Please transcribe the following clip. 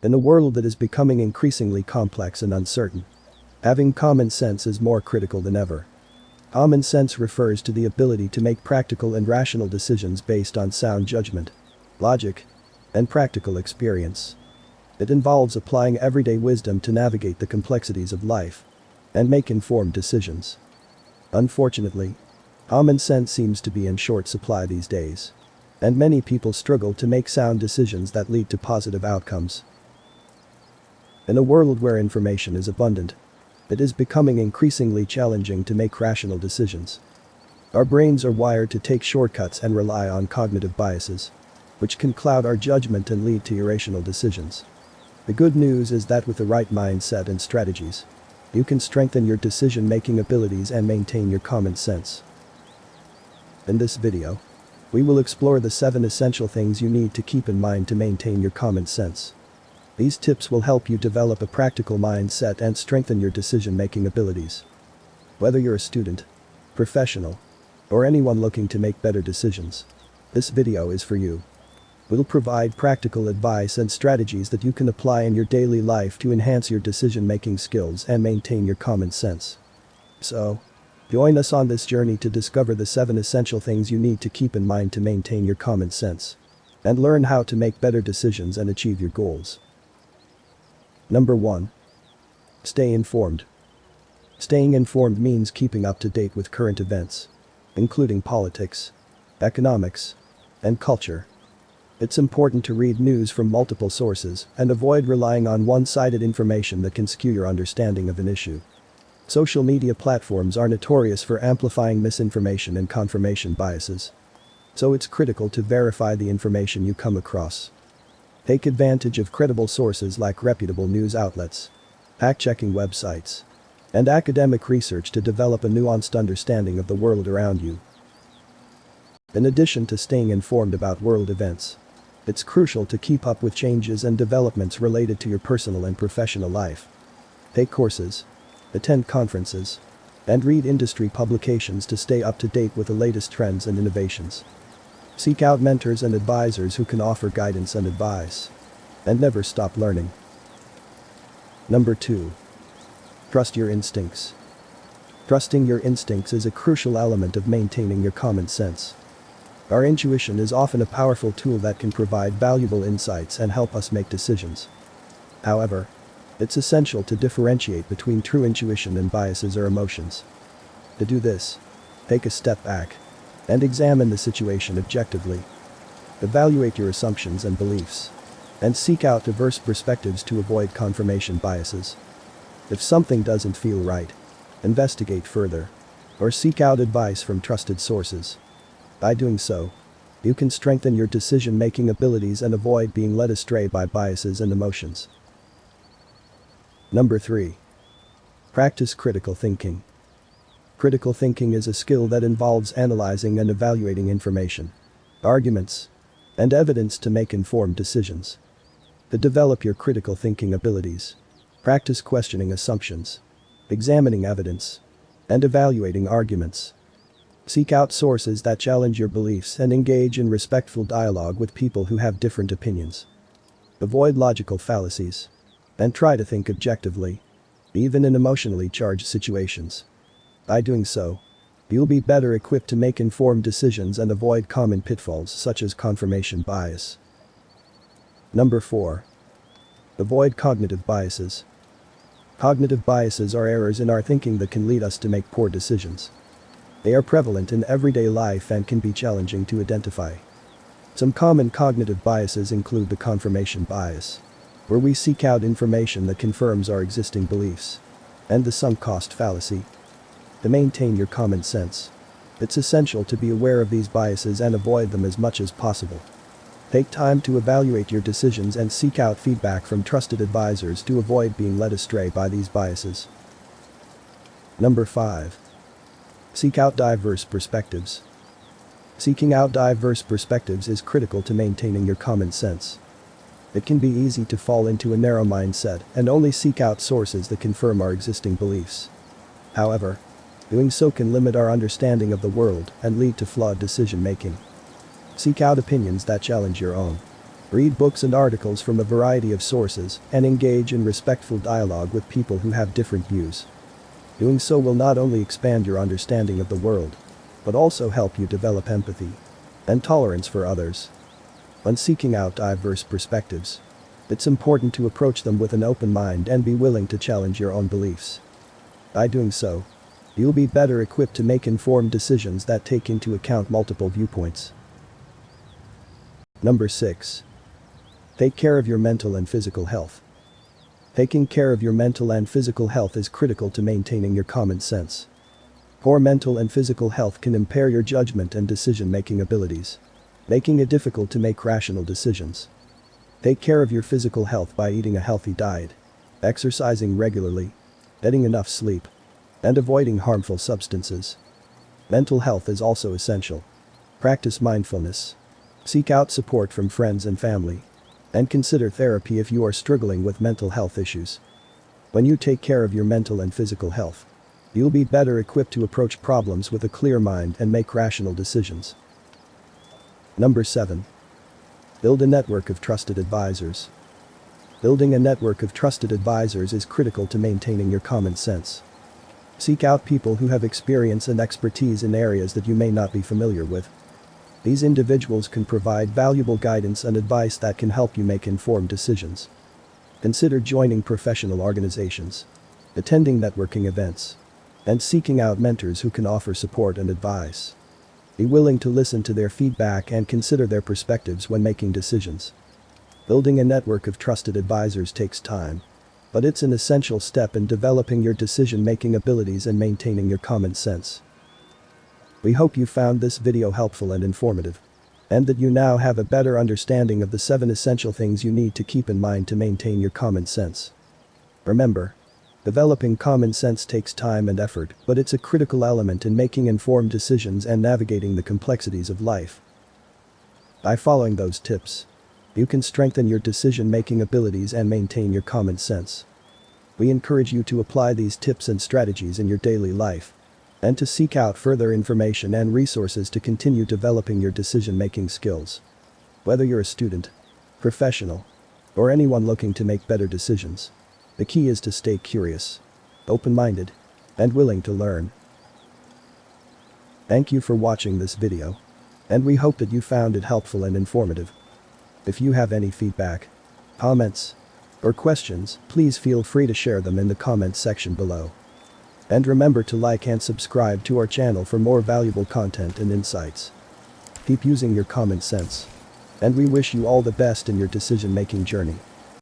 In a world that is becoming increasingly complex and uncertain, having common sense is more critical than ever. Common sense refers to the ability to make practical and rational decisions based on sound judgment, logic, and practical experience. It involves applying everyday wisdom to navigate the complexities of life and make informed decisions. Unfortunately, common sense seems to be in short supply these days, and many people struggle to make sound decisions that lead to positive outcomes. In a world where information is abundant, it is becoming increasingly challenging to make rational decisions. Our brains are wired to take shortcuts and rely on cognitive biases, which can cloud our judgment and lead to irrational decisions. The good news is that with the right mindset and strategies, you can strengthen your decision-making abilities and maintain your common sense. In this video, we will explore the 7 essential things you need to keep in mind to maintain your common sense. These tips will help you develop a practical mindset and strengthen your decision-making abilities. Whether you're a student, professional, or anyone looking to make better decisions, this video is for you. We'll provide practical advice and strategies that you can apply in your daily life to enhance your decision-making skills and maintain your common sense. So, join us on this journey to discover the 7 essential things you need to keep in mind to maintain your common sense and learn how to make better decisions and achieve your goals. Number 1. Stay informed. Staying informed means keeping up to date with current events, including politics, economics, and culture. It's important to read news from multiple sources and avoid relying on one-sided information that can skew your understanding of an issue. Social media platforms are notorious for amplifying misinformation and confirmation biases, so it's critical to verify the information you come across. Take advantage of credible sources like reputable news outlets, fact-checking websites, and academic research to develop a nuanced understanding of the world around you. In addition to staying informed about world events, it's crucial to keep up with changes and developments related to your personal and professional life. Take courses, attend conferences, and read industry publications to stay up to date with the latest trends and innovations. Seek out mentors and advisors who can offer guidance and advice. And never stop learning. Number 2. Trust your instincts. Trusting your instincts is a crucial element of maintaining your common sense. Our intuition is often a powerful tool that can provide valuable insights and help us make decisions. However, it's essential to differentiate between true intuition and biases or emotions. To do this, take a step back and examine the situation objectively. Evaluate your assumptions and beliefs, and seek out diverse perspectives to avoid confirmation biases. If something doesn't feel right, investigate further, or seek out advice from trusted sources. By doing so, you can strengthen your decision-making abilities and avoid being led astray by biases and emotions. Number 3. Practice critical thinking. Critical thinking is a skill that involves analyzing and evaluating information, arguments, and evidence to make informed decisions. To develop your critical thinking abilities, practice questioning assumptions, examining evidence, and evaluating arguments. Seek out sources that challenge your beliefs and engage in respectful dialogue with people who have different opinions. Avoid logical fallacies, and try to think objectively, even in emotionally charged situations. By doing so, you'll be better equipped to make informed decisions and avoid common pitfalls such as confirmation bias. Number 4. Avoid cognitive biases. Cognitive biases are errors in our thinking that can lead us to make poor decisions. They are prevalent in everyday life and can be challenging to identify. Some common cognitive biases include the confirmation bias, where we seek out information that confirms our existing beliefs, and the sunk cost fallacy. To maintain your common sense, it's essential to be aware of these biases and avoid them as much as possible. Take time to evaluate your decisions and seek out feedback from trusted advisors to avoid being led astray by these biases. Number 5. Seek out diverse perspectives. Seeking out diverse perspectives is critical to maintaining your common sense. It can be easy to fall into a narrow mindset and only seek out sources that confirm our existing beliefs. However, doing so can limit our understanding of the world and lead to flawed decision-making. Seek out opinions that challenge your own, Read books and articles from a variety of sources and engage in respectful dialogue with people who have different views. Doing so will not only expand your understanding of the world, but also help you develop empathy and tolerance for others. When seeking out diverse perspectives, it's important to approach them with an open mind and be willing to challenge your own beliefs. By doing so, you'll be better equipped to make informed decisions that take into account multiple viewpoints. Number 6. Take care of your mental and physical health. Taking care of your mental and physical health is critical to maintaining your common sense. Poor mental and physical health can impair your judgment and decision-making abilities, making it difficult to make rational decisions. Take care of your physical health by eating a healthy diet, exercising regularly, getting enough sleep, and avoiding harmful substances. Mental health is also essential. Practice mindfulness. Seek out support from friends and family, and consider therapy if you are struggling with mental health issues. When you take care of your mental and physical health, you'll be better equipped to approach problems with a clear mind and make rational decisions. Number 7. Build a network of trusted advisors. Building a network of trusted advisors is critical to maintaining your common sense. Seek out people who have experience and expertise in areas that you may not be familiar with. These individuals can provide valuable guidance and advice that can help you make informed decisions. Consider joining professional organizations, attending networking events, and seeking out mentors who can offer support and advice. Be willing to listen to their feedback and consider their perspectives when making decisions. Building a network of trusted advisors takes time, but it's an essential step in developing your decision-making abilities and maintaining your common sense. We hope you found this video helpful and informative, and that you now have a better understanding of the 7 essential things you need to keep in mind to maintain your common sense. Remember, developing common sense takes time and effort, but it's a critical element in making informed decisions and navigating the complexities of life. By following those tips, you can strengthen your decision-making abilities and maintain your common sense. We encourage you to apply these tips and strategies in your daily life, and to seek out further information and resources to continue developing your decision-making skills. Whether you're a student, professional, or anyone looking to make better decisions, the key is to stay curious, open-minded, and willing to learn. Thank you for watching this video, and we hope that you found it helpful and informative. If you have any feedback, comments, or questions, please feel free to share them in the comments section below. And remember to like and subscribe to our channel for more valuable content and insights. Keep using your common sense, and we wish you all the best in your decision-making journey.